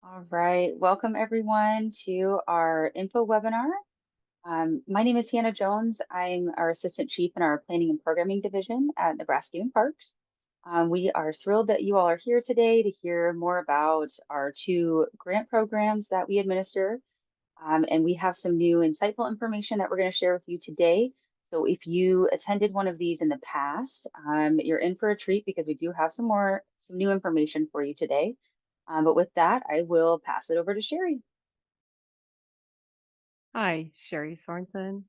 All right, welcome everyone to our info webinar. My name is Hannah Jones. I'm our Assistant Chief in our Planning and Programming Division at Nebraska Game and Parks. We are thrilled that you all are here today to hear more about our two grant programs that we administer. And we have some new insightful information that we're going to share with you today. So if you attended one of these in the past, you're in for a treat because we do have some new information for you today. But with that, I will pass it over to Sherry. Hi, Sherry Sorensen,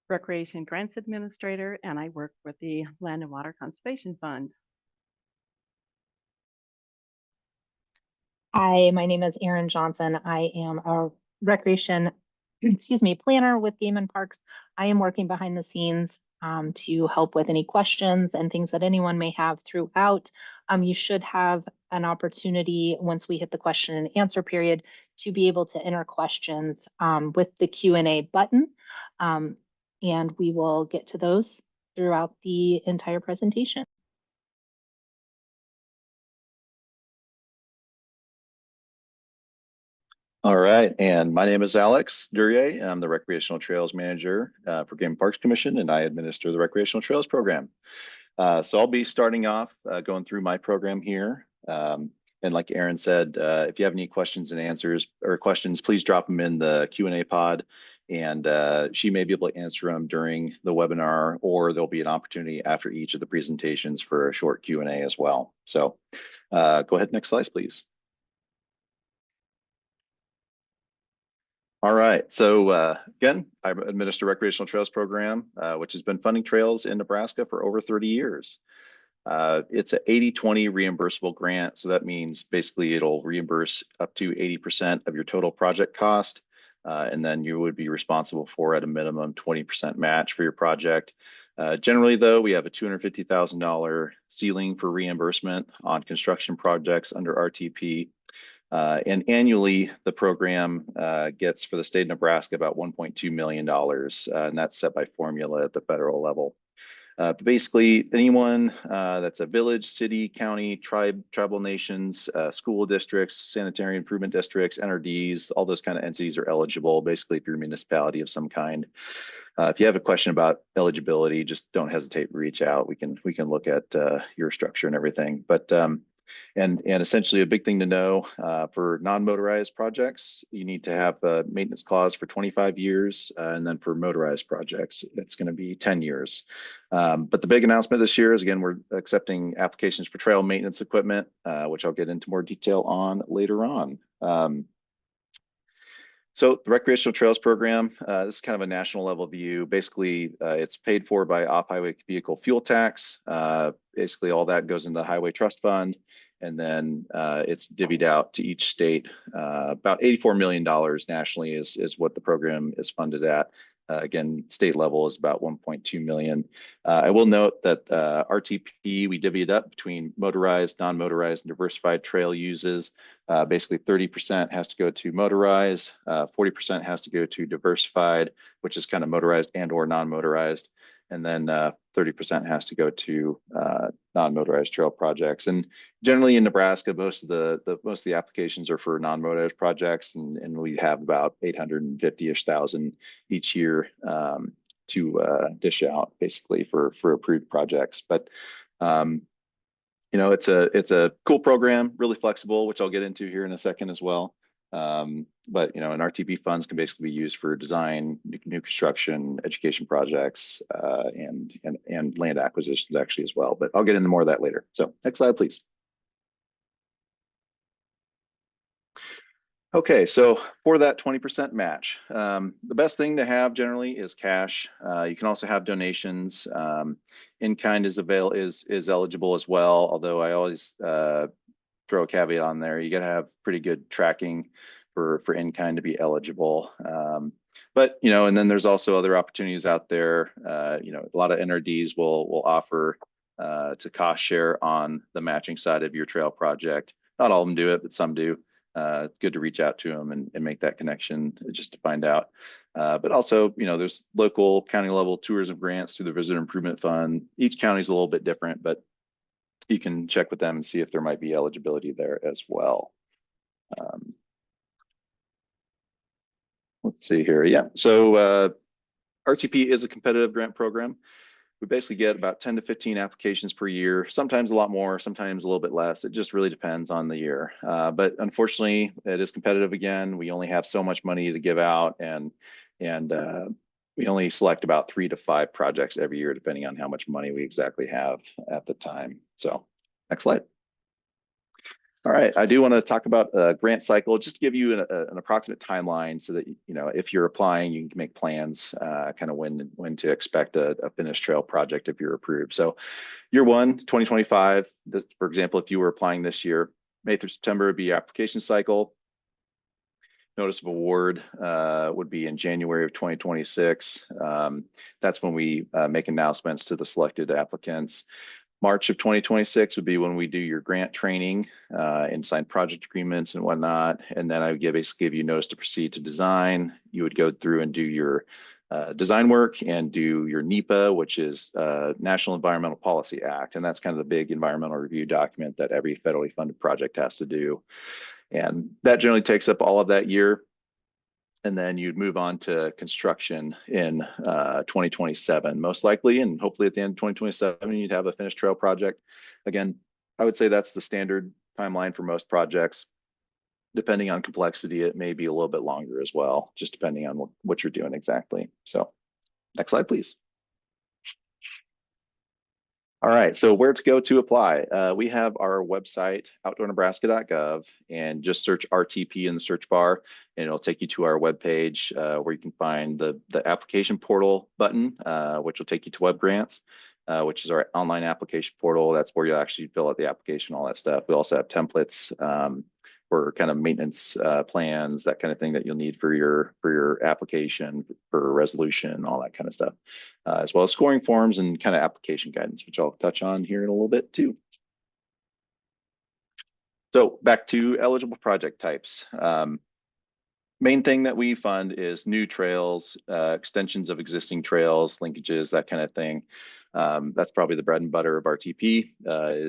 Recreation Grants Administrator, and I work with the Land and Water Conservation Fund. Hi, my name is Erin Johnson. I am a recreation, planner with Game and Parks. I am working behind the scenes to help with any questions and things that anyone may have throughout. You should have an opportunity once we hit the question and answer period to be able to enter questions with the Q&A button. And we will get to those throughout the entire presentation. All right, and my name is Alex Duryea. I'm the Recreational Trails Manager for Game and Parks Commission, and I administer the Recreational Trails Program. So I'll be starting off going through my program here. And like Erin said, if you have any questions and answers or questions, please drop them in the Q&A pod, and she may be able to answer them during the webinar, or there'll be an opportunity after each of the presentations for a short Q&A as well. So go ahead, next slide, please. All right, so again, I administer Recreational Trails Program, which has been funding trails in Nebraska for over 30 years. It's an 80-20 reimbursable grant, so that means basically it'll reimburse up to 80% of your total project cost, and then you would be responsible for at a minimum 20% match for your project. Generally, though, we have a $250,000 ceiling for reimbursement on construction projects under RTP. And annually, the program gets for the state of Nebraska about $1.2 million, and that's set by formula at the federal level. But basically, anyone that's a village, city, county, tribal nations, school districts, sanitary improvement districts, NRDs, all those kind of entities are eligible, basically if you're a municipality of some kind. If you have a question about eligibility, just don't hesitate to reach out. We can look at your structure and everything. But and essentially a big thing to know for non-motorized projects, you need to have a maintenance clause for 25 years. And then for motorized projects, it's going to be 10 years. But the big announcement this year is, again, we're accepting applications for trail maintenance equipment, which I'll get into more detail on later on. So the Recreational Trails Program, this is kind of a national level view. Basically, it's paid for by off-highway vehicle fuel tax. Basically, all that goes into the Highway Trust Fund, and then it's divvied out to each state. About $84 million nationally is what the program is funded at. Again, state level is about 1.2 million. I will note that RTP, we divvied up between motorized, non-motorized, and diversified trail uses. Basically 30% has to go to motorized, 40% has to go to diversified, which is kind of motorized and or non-motorized. And then 30% has to go to non-motorized trail projects. And generally in Nebraska, most of the applications are for non-motorized projects, and we have about 850-ish thousand each year to dish out basically for approved projects. But you know, it's a cool program, really flexible, which I'll get into here in a second as well. But you know, and RTP funds can basically be used for design, new construction, education projects, and land acquisitions actually as well. But I'll get into more of that later. So next slide, please. Okay, so for that 20% match, the best thing to have generally is cash. You can also have donations. In-kind is eligible as well, although I always throw a caveat on there. You got to have pretty good tracking for in-kind to be eligible. But you know, and then there's also other opportunities out there. You know, a lot of NRDs will offer to cost share on the matching side of your trail project. Not all of them do it, but some do. Good to reach out to them and make that connection just to find out. But also, you know, there's local county level tourism grants through the Visitor Improvement Fund. Each county is a little bit different, but you can check with them and see if there might be eligibility there as well. Let's see here. Yeah. So RTP is a competitive grant program. We basically get about 10 to 15 applications per year, sometimes a lot more, sometimes a little bit less. It just really depends on the year. But unfortunately, it is competitive again. We only have so much money to give out, and we only select about 3 to 5 projects every year, depending on how much money we exactly have at the time. So next slide. All right, I do want to talk about a grant cycle, just to give you an approximate timeline so that, you know, if you're applying, you can make plans kind of when to expect a finished trail project if you're approved. So year one, 2025, this, for example, if you were applying this year, May through September would be your application cycle. Notice of award would be in January of 2026. That's when we make announcements to the selected applicants. March of 2026 would be when we do your grant training and sign project agreements and whatnot. And then I would basically give you notice to proceed to design. You would go through and do your design work and do your NEPA, which is National Environmental Policy Act. And that's kind of the big environmental review document that every federally funded project has to do. And that generally takes up all of that year. And then you'd move on to construction in 2027, most likely, and hopefully at the end of 2027, you'd have a finished trail project. Again, I would say that's the standard timeline for most projects. Depending on complexity, it may be a little bit longer as well, just depending on what you're doing exactly. So next slide, please. All right, so where to go to apply? We have our website, outdoornebraska.gov, and just search RTP in the search bar, and it'll take you to our webpage where you can find the application portal button, which will take you to Web Grants, which is our online application portal. That's where you'll actually fill out the application, all that stuff. We also have templates for kind of maintenance plans, that kind of thing that you'll need for your application, for resolution, all that kind of stuff, as well as scoring forms and kind of application guidance, which I'll touch on here in a little bit too. So back to eligible project types. Main thing that we fund is new trails, extensions of existing trails, linkages, that kind of thing. That's probably the bread and butter of RTP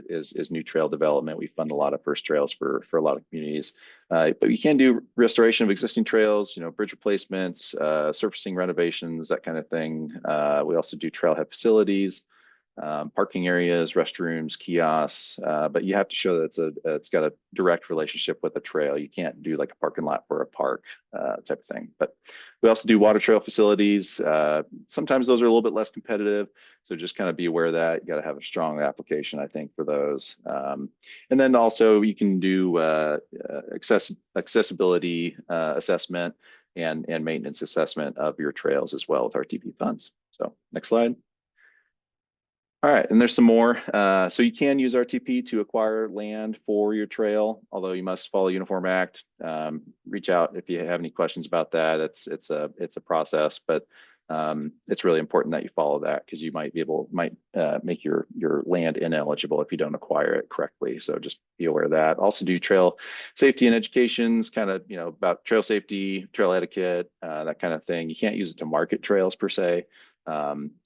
is new trail development. We fund a lot of first trails for a lot of communities, but you can do restoration of existing trails, you know, bridge replacements, surfacing renovations, that kind of thing. We also do trailhead facilities, parking areas, restrooms, kiosks, but you have to show that it's got a direct relationship with the trail. You can't do like a parking lot for a park type of thing. But we also do water trail facilities. Sometimes those are a little bit less competitive, so just kind of be aware of that. You got to have a strong application, I think, for those. And then also you can do accessibility assessment and maintenance assessment of your trails as well with RTP funds. So next slide. All right, and there's some more. So you can use RTP to acquire land for your trail, although you must follow Uniform Act. Reach out if you have any questions about that. It's a process, but it's really important that you follow that because you might make your land ineligible if you don't acquire it correctly. So just be aware of that. Also do trail safety and educations, kind of, you know, about trail safety, trail etiquette, that kind of thing. You can't use it to market trails per se.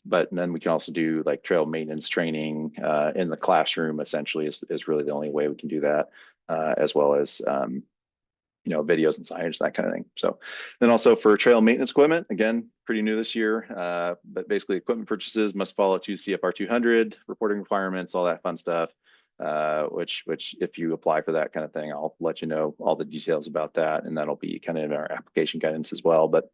But then we can also do like trail maintenance training in the classroom, essentially is really the only way we can do that, as well as, you know, videos and signage, that kind of thing. So then also for trail maintenance equipment, again, pretty new this year, but basically equipment purchases must follow to CFR 200 reporting requirements, all that fun stuff, which if you apply for that kind of thing, I'll let you know all the details about that. And that'll be kind of in our application guidance as well. But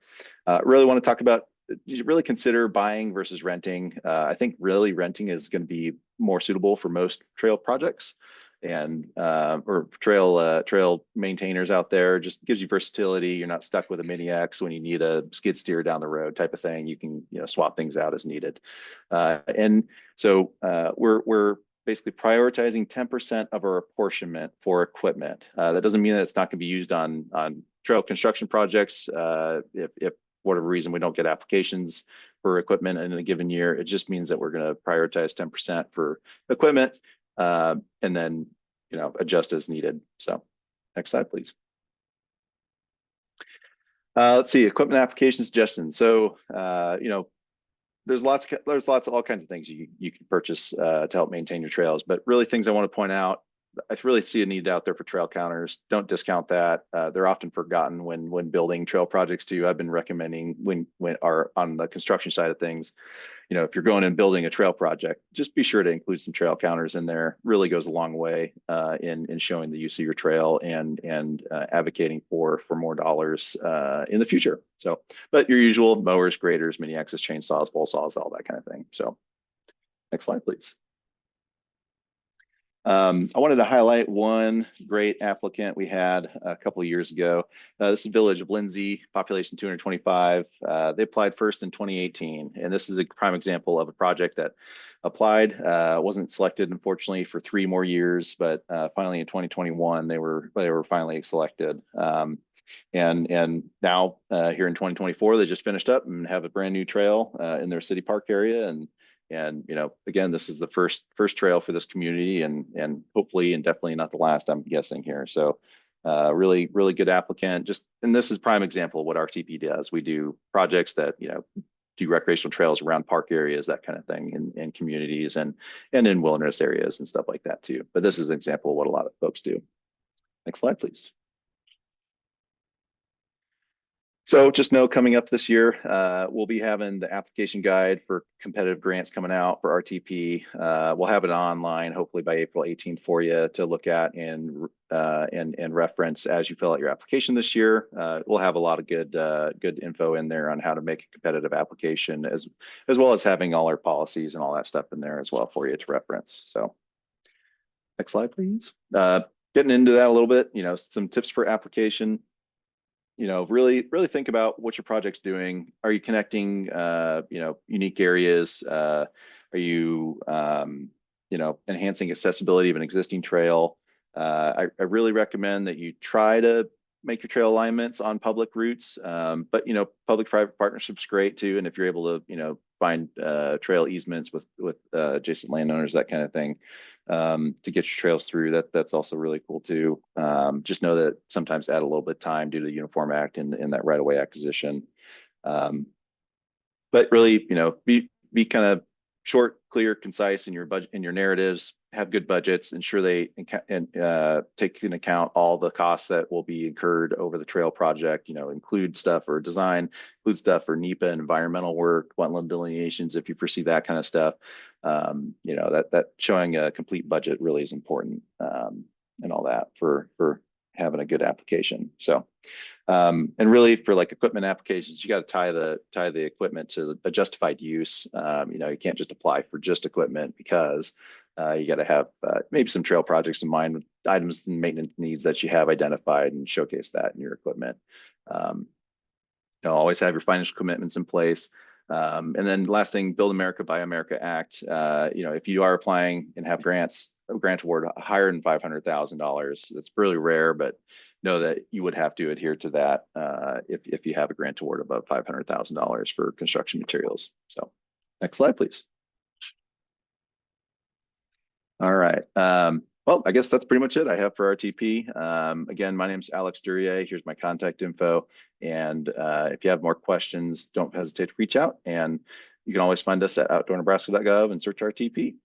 really want to talk about, you should really consider buying versus renting. I think really renting is going to be more suitable for most trail projects and or trail maintainers out there. Just gives you versatility. You're not stuck with a Mini X when you need a skid steer down the road type of thing. You can, you know, swap things out as needed. And so we're basically prioritizing 10% of our apportionment for equipment. That doesn't mean that it's not going to be used on trail construction projects. If whatever reason we don't get applications for equipment in a given year, it just means that we're going to prioritize 10% for equipment, and then, you know, adjust as needed. So next slide, please. Let's see, equipment application suggestions. So you know, there's lots of all kinds of things you can purchase to help maintain your trails, but really things I want to point out I really see a need out there for trail counters. Don't discount that. They're often forgotten when building trail projects too. I've been recommending when are on the construction side of things, if you're going and building a trail project, just be sure to include some trail counters in there. Really goes a long way in showing the use of your trail and advocating for more dollars in the future. So, but your usual mowers, graders, mini axis chainsaws, pole saws, all that kind of thing. So, next slide, please. I wanted to highlight one great applicant we had a couple of years ago. This is Village of Lindsay, population 225. They applied first in 2018, and this is a prime example of a project that applied, wasn't selected, unfortunately, for 3 more years, but finally in 2021, they were finally selected. And now here in 2024, they just finished up and have a brand new trail in their city park area. And again, this is the first trail for this community, and hopefully and definitely not the last, I'm guessing here. So really good applicant. And this is prime example of what RTP does. We do projects that do recreational trails around park areas, that kind of thing, in communities and in wilderness areas and stuff like that too. But this is an example of what a lot of folks do. Next slide, please. So just know coming up this year, we'll be having the application guide for competitive grants coming out for RTP. We'll have it online hopefully by April 18th for you to look at and reference as you fill out your application this year. We'll have a lot of good info in there on how to make a competitive application, as well as having all our policies and all that stuff in there as well for you to reference. So next slide, please. Getting into that a little bit, some tips for application. Really think about what your project's doing. Are you connecting, unique areas? Are you, enhancing accessibility of an existing trail? I really recommend that you try to make your trail alignments on public routes, but public-private partnerships great too. And if you're able to, find trail easements with adjacent landowners, that kind of thing, to get your trails through, that's also really cool too. Just know that sometimes add a little bit of time due to the Uniform Act in that right-of-way acquisition. But really, be kind of short, clear, concise in your budget, in your narratives. Have good budgets. Ensure they take into account all the costs that will be incurred over the trail project. Include stuff for design, include stuff for NEPA and environmental work, wetland delineations if you foresee that kind of stuff. That showing a complete budget really is important, and all that for having a good application. So, and really for like equipment applications, you got to tie the equipment to a justified use. You can't just apply for just equipment, because you got to have maybe some trail projects in mind with items and maintenance needs that you have identified, and showcase that in your equipment. Always have your financial commitments in place. And then last thing, Build America, Buy America Act. If you are applying and have a grant award higher than $500,000, it's really rare, but know that you would have to adhere to that if you have a grant award above $500,000 for construction materials. So next slide, please. All right. Well, I guess that's pretty much it I have for RTP. Again, my name is Alex Duryea. Here's my contact info. And if you have more questions, don't hesitate to reach out. And you can always find us at outdoornebraska.gov and search RTP.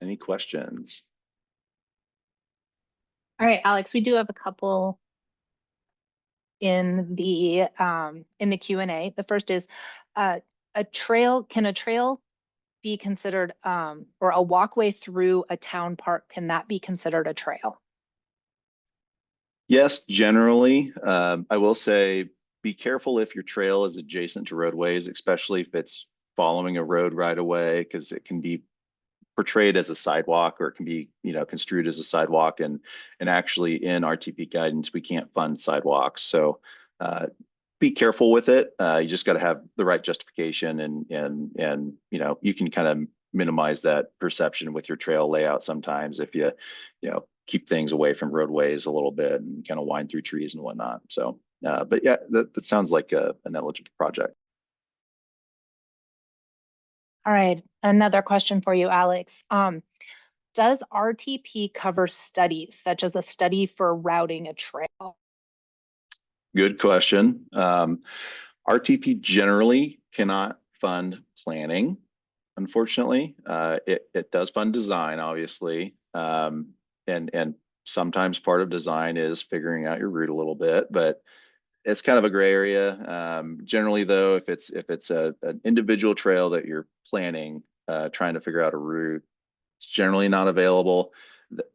Any questions? All right, Alex, we do have a couple in the Q&A. The first is, can a trail be considered, or a walkway through a town park, can that be considered a trail? Yes, generally. I will say be careful if your trail is adjacent to roadways, especially if it's following a road right away, because it can be portrayed as a sidewalk, or it can be construed as a sidewalk, and actually in RTP guidance we can't fund sidewalks. So be careful with it. You just got to have the right justification, and you can kind of minimize that perception with your trail layout sometimes if you keep things away from roadways a little bit and kind of wind through trees and whatnot. So but yeah, that sounds like an eligible project. All right, another question for you, Alex. Does RTP cover studies, such as a study for routing a trail? Good question. RTP generally cannot fund planning. unfortunately. It does fund design, obviously. And sometimes part of design is figuring out your route a little bit, but it's kind of a gray area. Generally though, if it's an individual trail that you're planning, trying to figure out a route, it's generally not available.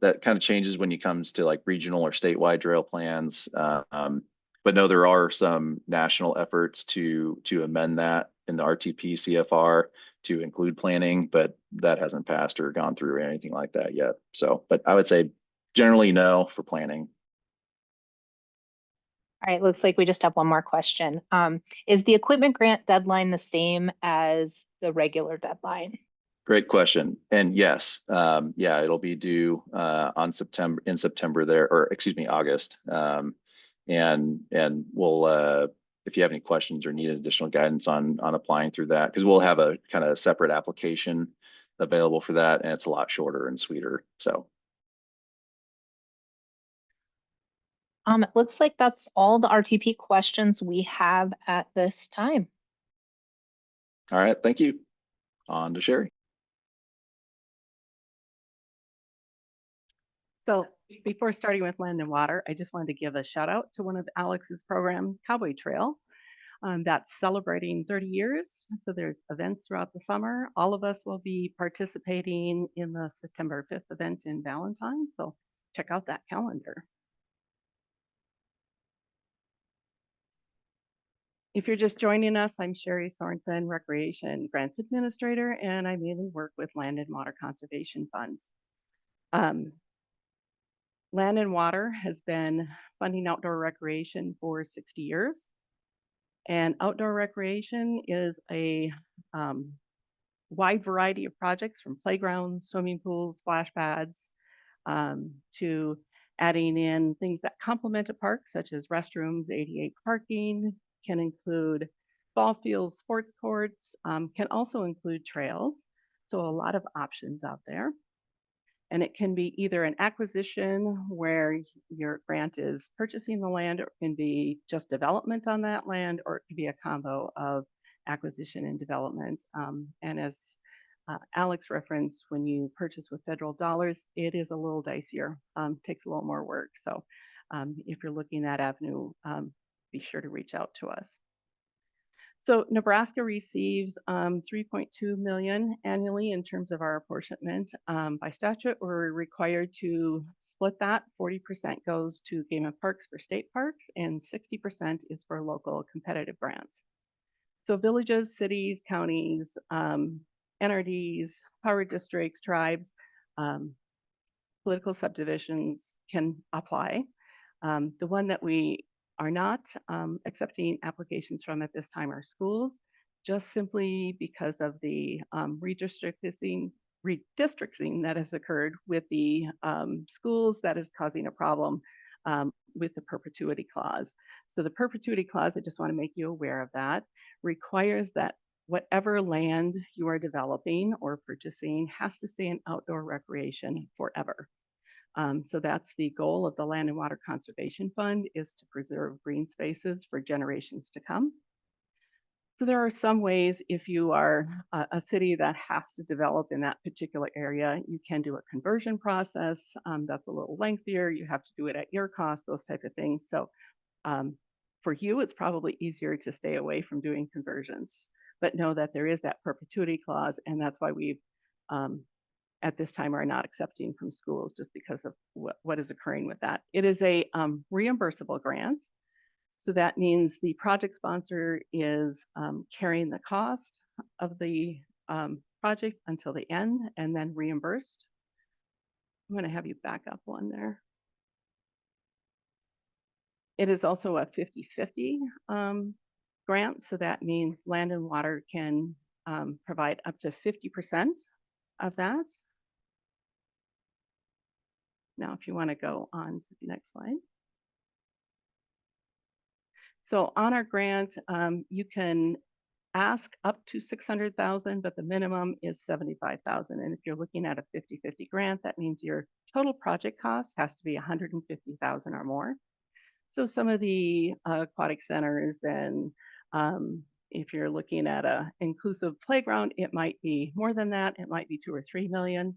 That kind of changes when it comes to like regional or statewide trail plans. But no, there are some national efforts to amend that in the RTP CFR to include planning, but that hasn't passed or gone through or anything like that yet. So, but I would say generally no for planning. All right, looks like we just have one more question. Is the equipment grant deadline the same as the regular deadline? Great question. And yes, yeah, it'll be due in September there, or excuse me, August. And we'll if you have any questions or need additional guidance on applying through that, because we'll have a kind of separate application available for that, and it's a lot shorter and sweeter. So It looks like that's all the RTP questions we have at this time. all right, thank you. On to Sherry. So before starting with Land and Water, I just wanted to give a shout out to one of Alex's program, Cowboy Trail. That's celebrating 30 years. So there's events throughout the summer. All of us will be participating in the September 5th event in Valentine. So check out that calendar. If you're just joining us, I'm Sherry Sorensen, Recreation Grants Administrator, and I mainly work with Land and Water Conservation Funds. Land and Water has been funding outdoor recreation for 60 years. And outdoor recreation is a wide variety of projects, from playgrounds, swimming pools, splash pads, to adding in things that complement a park, such as restrooms, ADA parking, can include ball fields, sports courts, can also include trails. So a lot of options out there. And it can be either an acquisition where your grant is purchasing the land, or it can be just development on that land, or it could be a combo of acquisition and development. And as Alex referenced, when you purchase with federal dollars, it is a little dicier, takes a little more work. So if you're looking at avenue, be sure to reach out to us. So Nebraska receives $3.2 million annually in terms of our apportionment. By statute, we're required to split that. 40% goes to Game and Parks for state parks, and 60% is for local competitive grants. So villages, cities, counties, NRDs, power districts, tribes, political subdivisions can apply. The one that we are not accepting applications from at this time are schools, just simply because of the redistricting that has occurred with the schools that is causing a problem with the perpetuity clause. So the perpetuity clause, I just want to make you aware of that, requires that whatever land you are developing or purchasing has to stay in outdoor recreation forever. So that's the goal of the Land and Water Conservation Fund, is to preserve green spaces for generations to come. So there are some ways, if you are a city that has to develop in that particular area, you can do a conversion process. That's a little lengthier. You have to do it at your cost, those type of things. So for you, it's probably easier to stay away from doing conversions, but know that there is that perpetuity clause, and that's why we've at this time are not accepting from schools, just because of what is occurring with that. It is a reimbursable grant. So that means the project sponsor is carrying the cost of the project until the end, and then reimbursed. I'm going to have you back up one there. It is also a 50-50 grant. So that means Land and Water can provide up to 50% of that. Now, if you want to go on to the next slide. So on our grant, you can ask up to 600,000, but the minimum is 75,000. And if you're looking at a 50-50 grant, that means your total project cost has to be 150,000 or more. So some of the aquatic centers and If you're looking at a inclusive playground, it might be more than that. It might be 2 or 3 million.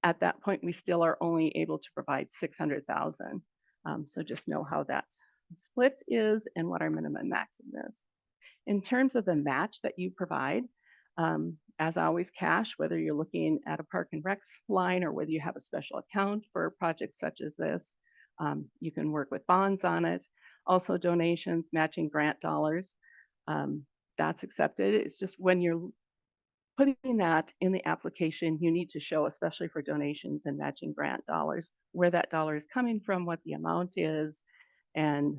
At that point, we still are only able to provide 600,000. So just know how that split is and what our minimum maximum is. In terms of the match that you provide, as always, cash, whether you're looking at a Park and Recs line or whether you have a special account for projects such as this, you can work with bonds on it. Also donations, matching grant dollars, that's accepted. It's just when you're putting that in the application, you need to show, especially for donations and matching grant dollars, where that dollar is coming from, what the amount is, and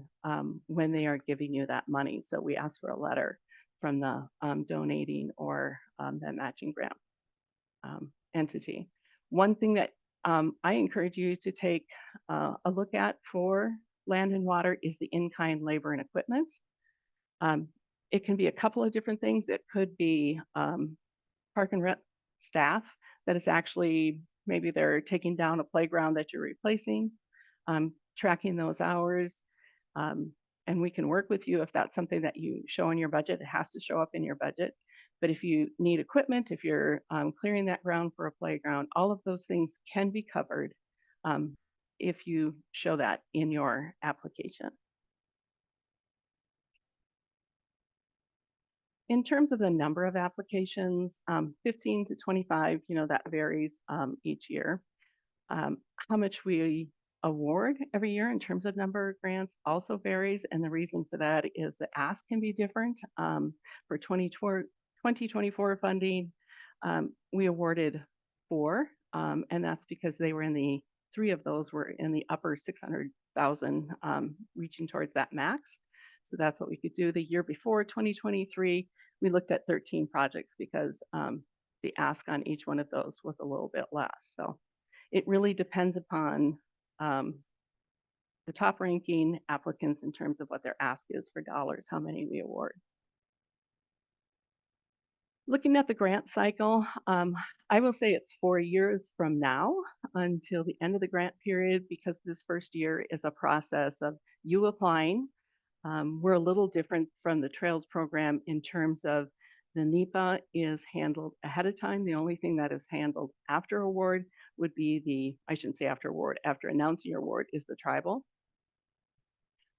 when they are giving you that money. So we ask for a letter from the donating or that matching grant entity. One thing that I encourage you to take a look at for land and water is the in-kind labor and equipment. It can be a couple of different things. It could be Park and Rec staff that is actually, maybe they're taking down a playground that you're replacing, tracking those hours. And we can work with you if that's something that you show in your budget. It has to show up in your budget. But if you need equipment, if you're clearing that ground for a playground, all of those things can be covered if you show that in your application. In terms of the number of applications, 15 to 25, that varies each year. How much we award every year in terms of number of grants also varies. And the reason for that is the ask can be different. For 2024 funding, we awarded 4, and that's because they were in the 3 of those were in the upper 600,000, reaching towards that max. So that's what we could do. The year before, 2023, we looked at 13 projects because the ask on each one of those was a little bit less. So it really depends upon the top ranking applicants in terms of what their ask is for dollars, how many we award. Looking at the grant cycle, I will say it's 4 years from now until the end of the grant period, because this first year is a process of you applying. We're a little different from the Trails program in terms of the NEPA is handled ahead of time. The only thing that is handled after award would be I shouldn't say after award, after announcing your award is the tribal.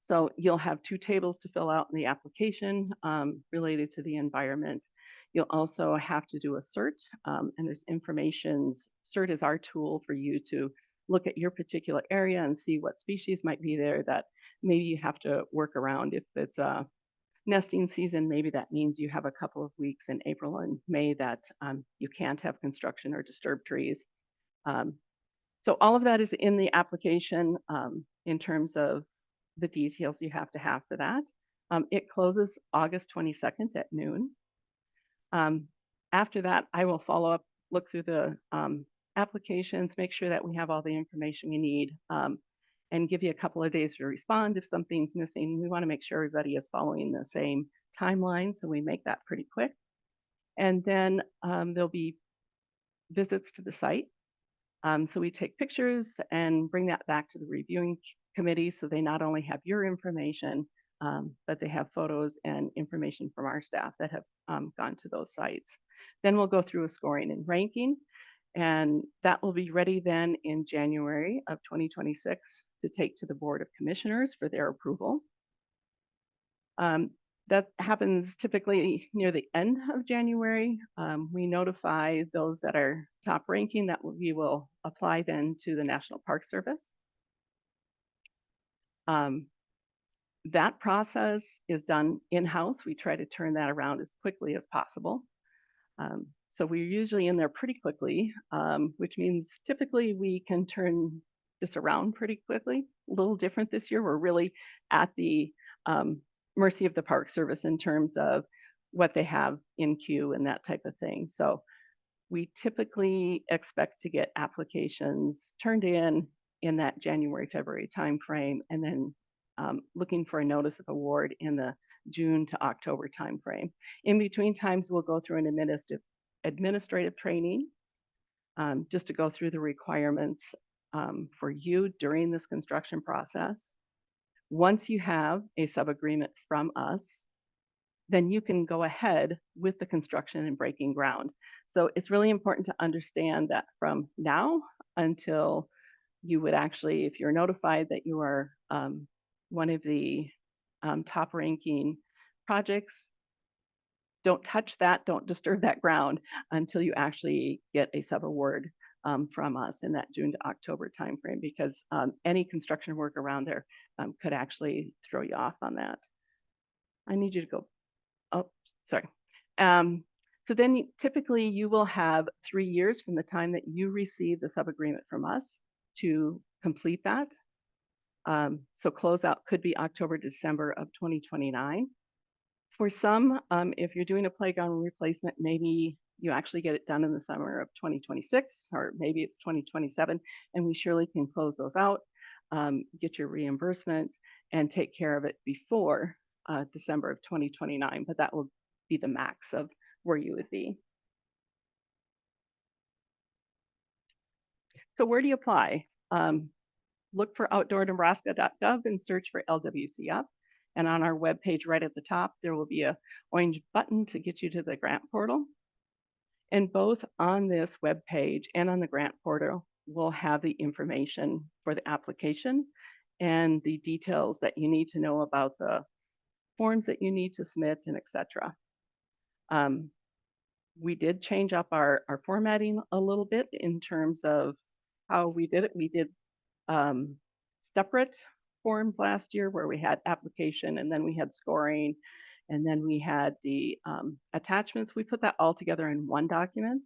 So you'll have 2 tables to fill out in the application related to the environment. You'll also have to do a CERT, and there's information. CERT is our tool for you to look at your particular area and see what species might be there that maybe you have to work around. If it's a nesting season, maybe that means you have a couple of weeks in April and May that you can't have construction or disturb trees. So all of that is in the application in terms of the details you have to have for that. It closes August 22nd at noon. After that, I will follow up, look through the applications, make sure that we have all the information we need, and give you a couple of days to respond if something's missing. We want to make sure everybody is following the same timeline, so we make that pretty quick. And then there'll be visits to the site. So we take pictures and bring that back to the reviewing committee, so they not only have your information, but they have photos and information from our staff that have gone to those sites. Then we'll go through a scoring and ranking, and that will be ready then in January of 2026 to take to the Board of Commissioners for their approval. That happens typically near the end of January. We notify those that are top ranking that we will apply then to the National Park Service. That process is done in-house. We try to turn that around as quickly as possible. So we're usually in there pretty quickly, which means typically we can turn this around pretty quickly. A little different this year. We're really at the mercy of the Park Service in terms of what they have in queue and that type of thing. So we typically expect to get applications turned in that January, February timeframe, and then looking for a notice of award in the June to October timeframe. In between times, we'll go through an administrative training just to go through the requirements for you during this construction process. Once you have a sub-agreement from us, then you can go ahead with the construction and breaking ground. So it's really important to understand that from now until you would actually, if you're notified that you are one of the top ranking projects, don't touch that, don't disturb that ground until you actually get a sub-award from us in that June to October timeframe, because any construction work around there could actually throw you off on that. I need you to go, oh, sorry. So then typically you will have 3 years from the time that you receive the sub-agreement from us to complete that. So closeout could be October, December of 2029. For some, if you're doing a playground replacement, maybe you actually get it done in the summer of 2026, or maybe it's 2027, and we surely can close those out, get your reimbursement, and take care of it before December of 2029, but that will be the max of where you would be. So where do you apply? Look for outdoornebraska.gov and search for LWCF. And on our webpage right at the top, there will be an orange button to get you to the grant portal. And both on this webpage and on the grant portal will have the information for the application and the details that you need to know about the forms that you need to submit, and etc. We did change up our formatting a little bit in terms of how we did it. We did separate forms last year where we had application, and then we had scoring, and then we had the attachments. We put that all together in one document.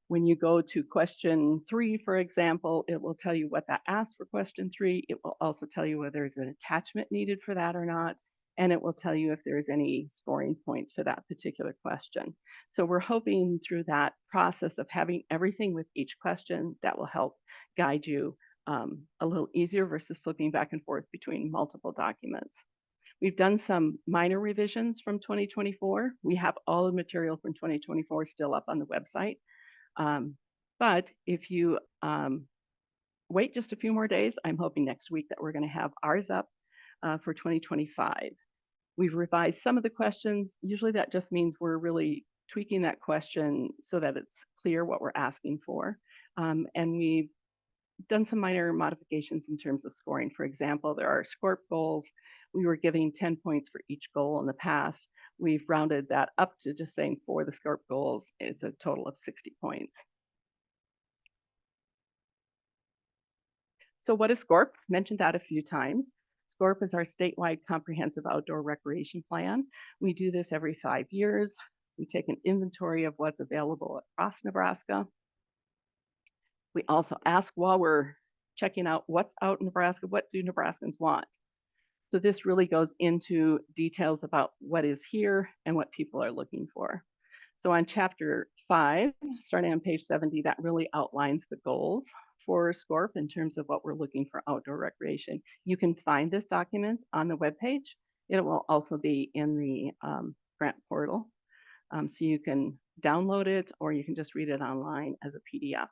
When you go to question 3, for example, it will tell you what that asks for question 3. It will also tell you whether there's an attachment needed for that or not. And it will tell you if there's any scoring points for that particular question. So we're hoping through that process of having everything with each question that will help guide you a little easier versus flipping back and forth between multiple documents. We've done some minor revisions from 2024. We have all the material from 2024 still up on the website. But if you wait just a few more days, I'm hoping next week that we're going to have ours up for 2025. We've revised some of the questions. Usually that just means we're really tweaking that question so that it's clear what we're asking for. And we've done some minor modifications in terms of scoring. For example, there are SCORP goals. We were giving 10 points for each goal in the past. We've rounded that up to just saying for the SCORP goals, it's a total of 60 points. So what is SCORP? Mentioned that a few times. SCORP is our statewide comprehensive outdoor recreation plan. We do this every 5 years. We take an inventory of what's available across Nebraska. We also ask while we're checking out what's out in Nebraska, what do Nebraskans want? So this really goes into details about what is here and what people are looking for. So on chapter 5, starting on page 70, that really outlines the goals for SCORP in terms of what we're looking for outdoor recreation. You can find this document on the webpage. It will also be in the grant portal. So you can download it or you can just read it online as a PDF.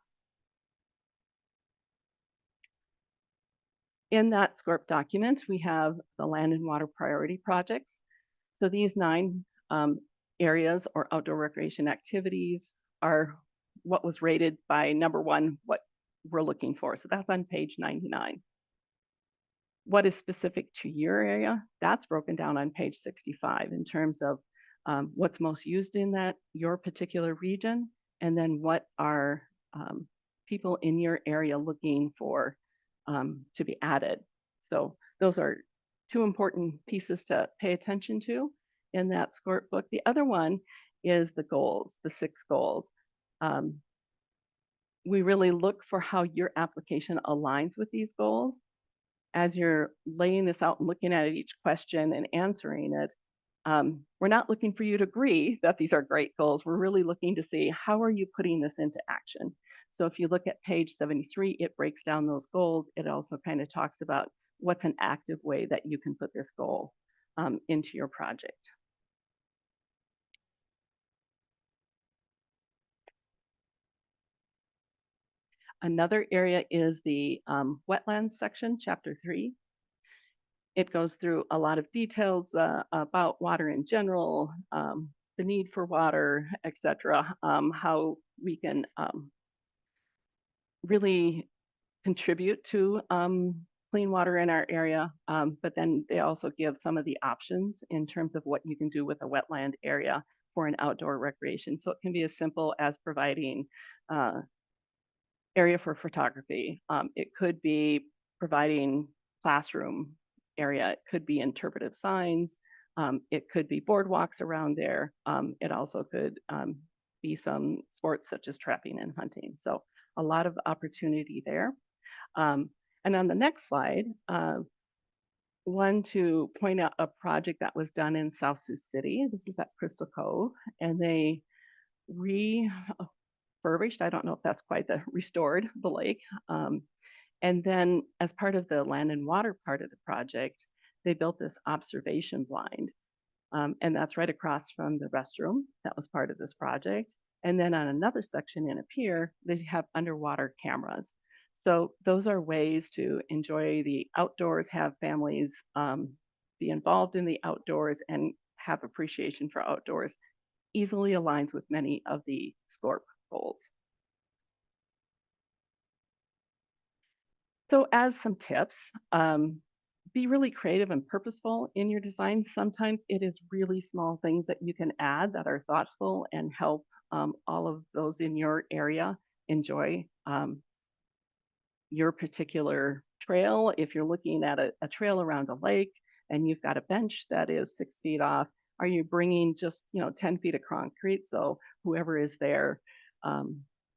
In that SCORP document, we have the land and water priority projects. So these 9 areas or outdoor recreation activities are what was rated by number 1, what we're looking for. So that's on page 99. What is specific to your area? That's broken down on page 65 in terms of what's most used in that, your particular region, and then what are people in your area looking for to be added. So those are 2 important pieces to pay attention to in that SCORP book. The other one is the goals, the 6 goals. We really look for how your application aligns with these goals. As you're laying this out and looking at each question and answering it, we're not looking for you to agree that these are great goals. We're really looking to see how are you putting this into action. So if you look at page 73, it breaks down those goals. It also kind of talks about what's an active way that you can put this goal into your project. Another area is the wetlands section, chapter 3. It goes through a lot of details about water in general, the need for water, etc., how we can really contribute to clean water in our area. But then they also give some of the options in terms of what you can do with a wetland area for an outdoor recreation. So it can be as simple as providing area for photography. It could be providing classroom area. It could be interpretive signs. It could be boardwalks around there. It also could be some sports such as trapping and hunting. So a lot of opportunity there. And on the next slide, one to point out a project that was done in South Sioux City. This is at Crystal Cove, and they refurbished, I don't know if that's quite restored the lake. And then as part of the land and water part of the project, they built this observation blind. And that's right across from the restroom. That was part of this project. And then on another section in a pier, they have underwater cameras. So those are ways to enjoy the outdoors, have families be involved in the outdoors and have appreciation for outdoors. Easily aligns with many of the SCORP goals. So as some tips, be really creative and purposeful in your design. Sometimes it is really small things that you can add that are thoughtful and help all of those in your area enjoy your particular trail. If you're looking at a trail around a lake and you've got a bench that is 6 feet off, are you bringing just 10 feet of concrete so whoever is there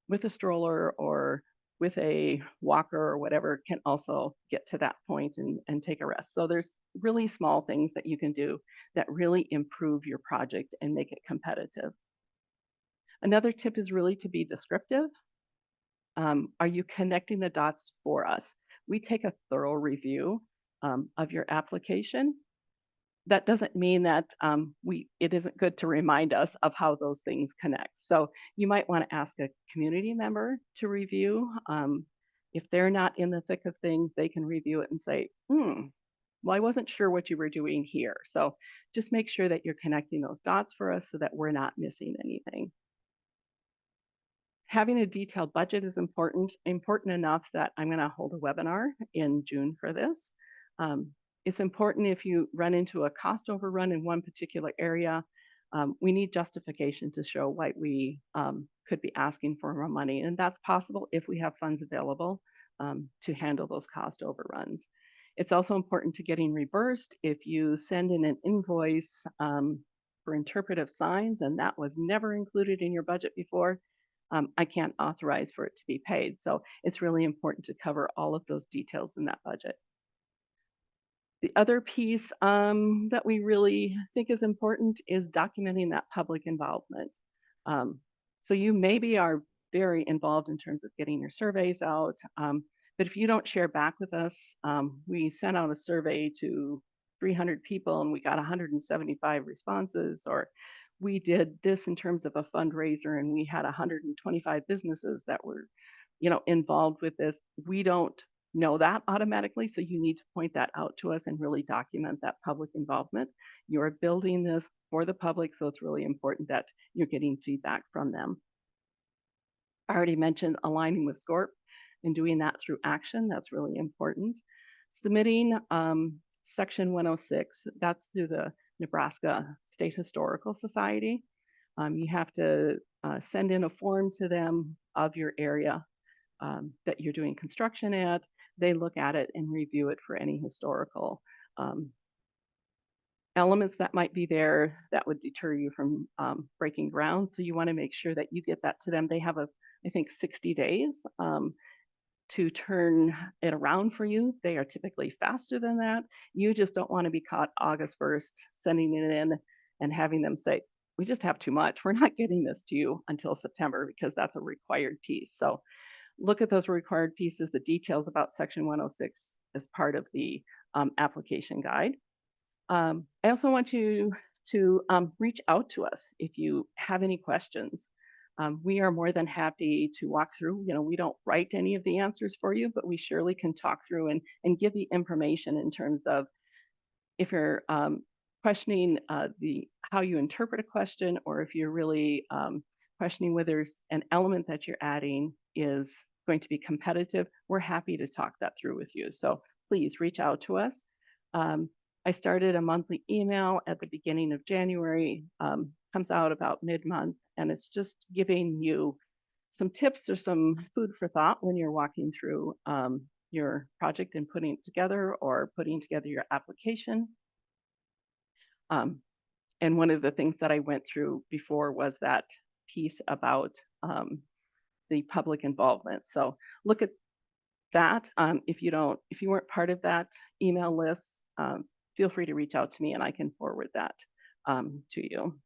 with a stroller or with a walker or whatever can also get to that point and take a rest. So there's really small things that you can do that really improve your project and make it competitive. Another tip is really to be descriptive. Are you connecting the dots for us? We take a thorough review of your application. That doesn't mean that it isn't good to remind us of how those things connect. So you might want to ask a community member to review. If they're not in the thick of things, they can review it and say, well, I wasn't sure what you were doing here. So just make sure that you're connecting those dots for us so that we're not missing anything. Having a detailed budget is important enough that I'm going to hold a webinar in June for this. It's important if you run into a cost overrun in one particular area, we need justification to show why we could be asking for more money. And that's possible if we have funds available to handle those cost overruns. It's also important to getting reimbursed if you send in an invoice for interpretive signs and that was never included in your budget before. I can't authorize for it to be paid. So it's really important to cover all of those details in that budget. The other piece that we really think is important is documenting that public involvement. So you maybe are very involved in terms of getting your surveys out, but if you don't share back with us, we sent out a survey to 300 people and we got 175 responses, or we did this in terms of a fundraiser and we had 125 businesses that were, involved with this. We don't know that automatically, so you need to point that out to us and really document that public involvement. You're building this for the public, so it's really important that you're getting feedback from them. I already mentioned aligning with SCORP and doing that through action. That's really important. Submitting Section 106, that's through the Nebraska State Historical Society. You have to send in a form to them of your area that you're doing construction at. They look at it and review it for any historical elements that might be there that would deter you from breaking ground. So you want to make sure that you get that to them. They have I think 60 days to turn it around for you. They are typically faster than that. You just don't want to be caught August 1st sending it in and having them say, we just have too much. We're not getting this to you until September because that's a required piece. So look at those required pieces, the details about Section 106 as part of the application guide. I also want you to reach out to us if you have any questions. We are more than happy to walk through. We don't write any of the answers for you, but we surely can talk through and give you information in terms of if you're questioning how you interpret a question, or if you're really questioning whether there's an element that you're adding is going to be competitive, we're happy to talk that through with you. So please reach out to us. I started a monthly email at the beginning of January, comes out about mid-month, and it's just giving you some tips or some food for thought when you're walking through your project and putting it together or putting together your application. And one of the things that I went through before was that piece about the public involvement. So look at that. If you weren't part of that email list, feel free to reach out to me and I can forward that to you.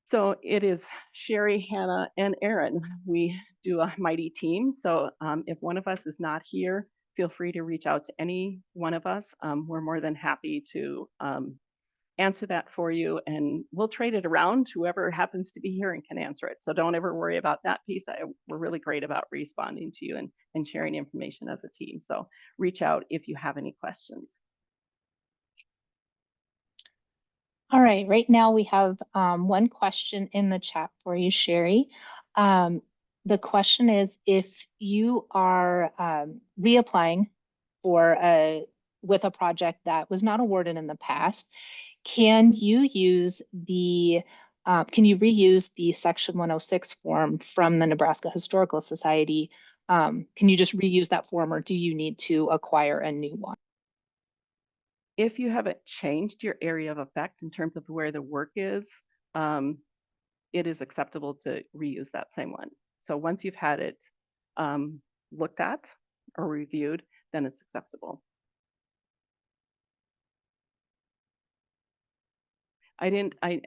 So it is Sherry, Hannah, and Erin. We do a mighty team. So if one of us is not here, feel free to reach out to any one of us. We're more than happy to answer that for you, and we'll trade it around. Whoever happens to be here and can answer it. So don't ever worry about that piece. We're really great about responding to you and sharing information as a team. So reach out if you have any questions. All right, right now we have one question in the chat for you, Sherry. The question is, if you are reapplying with a project that was not awarded in the past, can you reuse the Section 106 form from the Nebraska Historical Society? Can you just reuse that form, or do you need to acquire a new one? If you haven't changed your area of effect in terms of where the work is, it is acceptable to reuse that same one. So once you've had it looked at or reviewed, then it's acceptable. I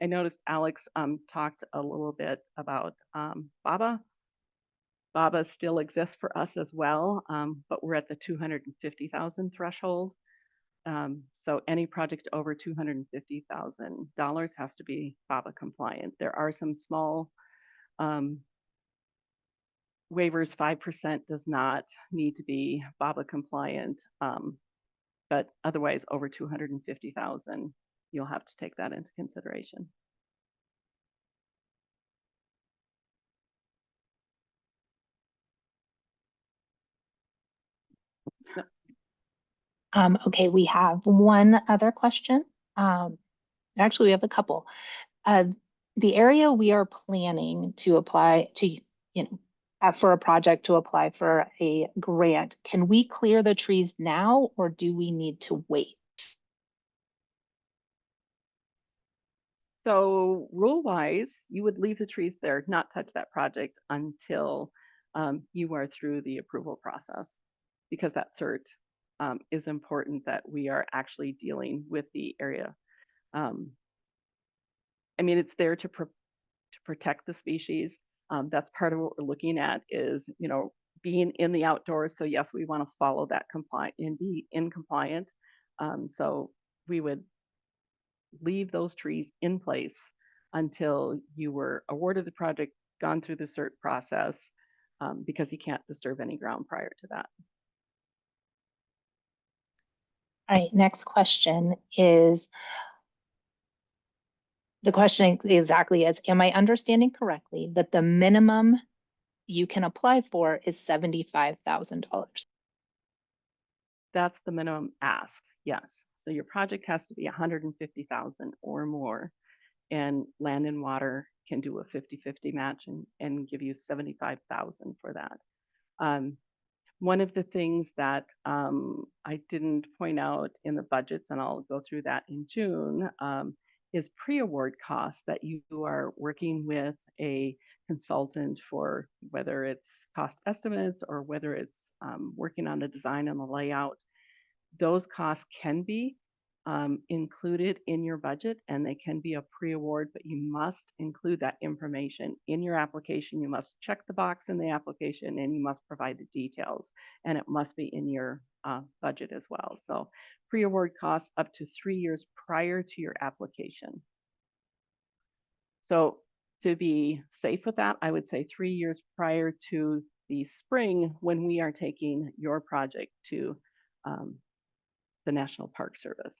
noticed Alex talked a little bit about BABA. BABA still exists for us as well, but we're at the $250,000 threshold. So any project over $250,000 has to be BABA compliant. There are some small waivers. 5% does not need to be BABA compliant, but otherwise over 250,000, you'll have to take that into consideration. Okay, we have one other question. Actually, we have a couple. The area we are planning to apply to, for a project to apply for a grant, can we clear the trees now, or do we need to wait? So rule-wise, you would leave the trees there, not touch that project until you are through the approval process, because that cert is important, that we are actually dealing with the area. I mean, it's there to protect the species. That's part of what we're looking at is, being in the outdoors. So yes, we want to follow that compliant and be in compliant. So we would leave those trees in place until you were awarded the project, gone through the cert process, because you can't disturb any ground prior to that. All right, next question is, the question exactly is, am I understanding correctly that the minimum you can apply for is $75,000? That's the minimum ask, yes. So your project has to be 150,000 or more, and Land and Water can do a 50-50 match and give you 75,000 for that. One of the things that I didn't point out in the budgets, and I'll go through that in June, is pre-award costs that you are working with a consultant for, whether it's cost estimates or whether it's working on the design and the layout. Those costs can be included in your budget, and they can be a pre-award, but you must include that information in your application. You must check the box in the application, and you must provide the details, and it must be in your budget as well. So pre-award costs up to 3 years prior to your application. So to be safe with that, I would say 3 years prior to the spring when we are taking your project to the National Park Service.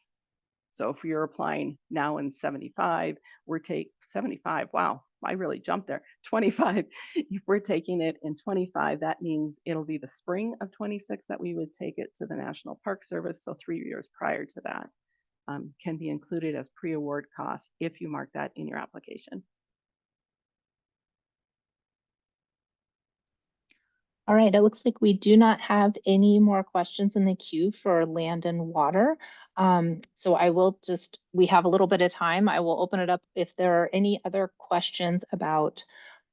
So if you're applying now in 75, we're take 75. Wow, I really jumped there. 25. If we're taking it in 25, that means it'll be the spring of 26 that we would take it to the National Park Service. So 3 years prior to that can be included as pre-award costs if you mark that in your application. All right, it looks like we do not have any more questions in the queue for land and water. So I will just, we have a little bit of time. I will open it up if there are any other questions about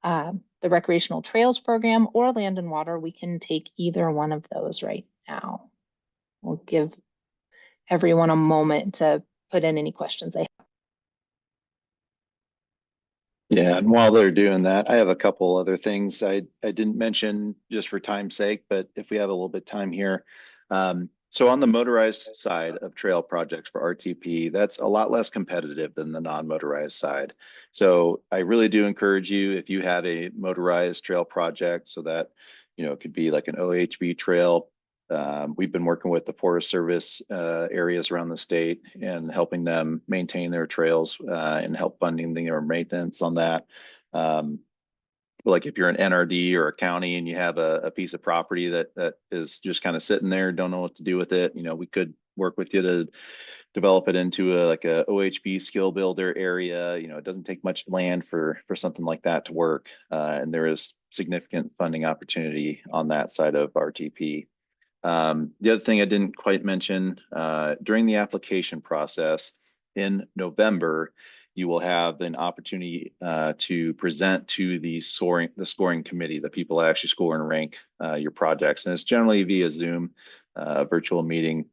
the Recreational Trails Program or land and water. We can take either one of those right now. We'll give everyone a moment to put in any questions they have. Yeah, and while they're doing that, I have a couple other things I didn't mention just for time's sake, but if we have a little bit of time here. So on the motorized side of trail projects for RTP, that's a lot less competitive than the non-motorized side. So I really do encourage you, if you had a motorized trail project, so that, you know, it could be like an OHV trail. We've been working with the Forest Service areas around the state and helping them maintain their trails and help funding their maintenance on that. Like if you're an NRD or a county and you have a piece of property that is just kind of sitting there, don't know what to do with it, you know, we could work with you to develop it into like a OHB skill builder area. You know, it doesn't take much land for something like that to work, and there is significant funding opportunity on that side of RTP. The other thing I didn't quite mention, during the application process in November, you will have an opportunity to present to the scoring committee, the people that actually score and rank your projects. And it's generally via Zoom, a virtual meeting,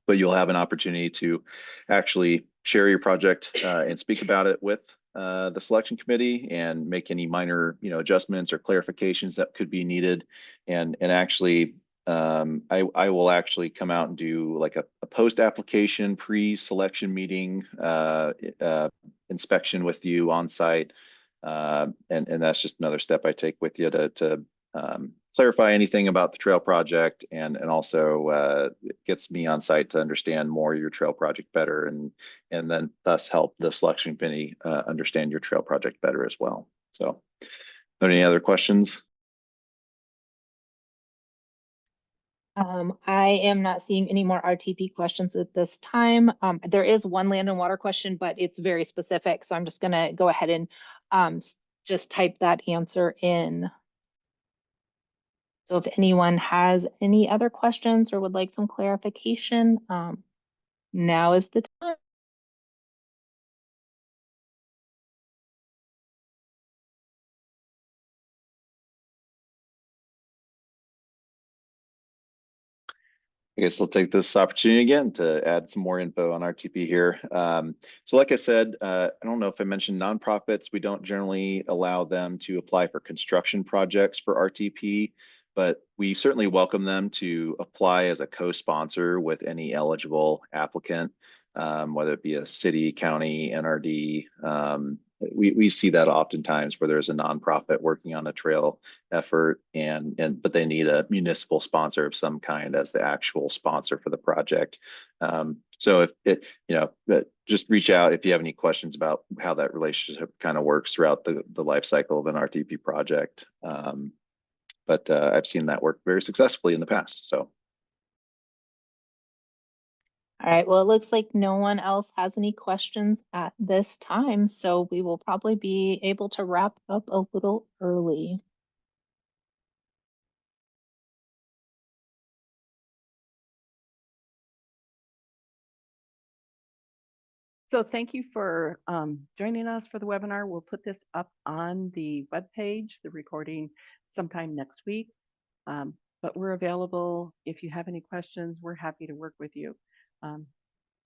but you'll have an opportunity to actually share your project and speak about it with the selection committee and make any minor, you know, adjustments or clarifications that could be needed. And actually, I will actually come out and do like a post-application pre-selection meeting inspection with you on site. And that's just another step I take with you to clarify anything about the trail project, and also it gets me on site to understand more your trail project better, and then thus help the selection committee understand your trail project better as well. So, any other questions? I am not seeing any more RTP questions at this time. There is one land and water question, but it's very specific. So I'm just gonna go ahead and just type that answer in. So if anyone has any other questions or would like some clarification, now is the time. I guess I'll take this opportunity again to add some more info on RTP here. So like I said, I don't know if I mentioned nonprofits. We don't generally allow them to apply for construction projects for RTP, but we certainly welcome them to apply as a co-sponsor with any eligible applicant, whether it be a city, county, NRD. We see that oftentimes where there's a nonprofit working on a trail effort but they need a municipal sponsor of some kind as the actual sponsor for the project. So if it, you know, just reach out if you have any questions about how that relationship kind of works throughout the life cycle of an RTP project. But I've seen that work very successfully in the past. So. All right, well, it looks like no one else has any questions at this time, so we will probably be able to wrap up a little early. So thank you for joining us for the webinar. We'll put this up on the webpage, the recording sometime next week. But we're available if you have any questions. We're happy to work with you.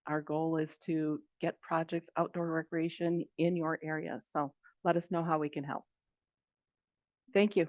Our goal is to get projects outdoor recreation in your area. So let us know how we can help. Thank you.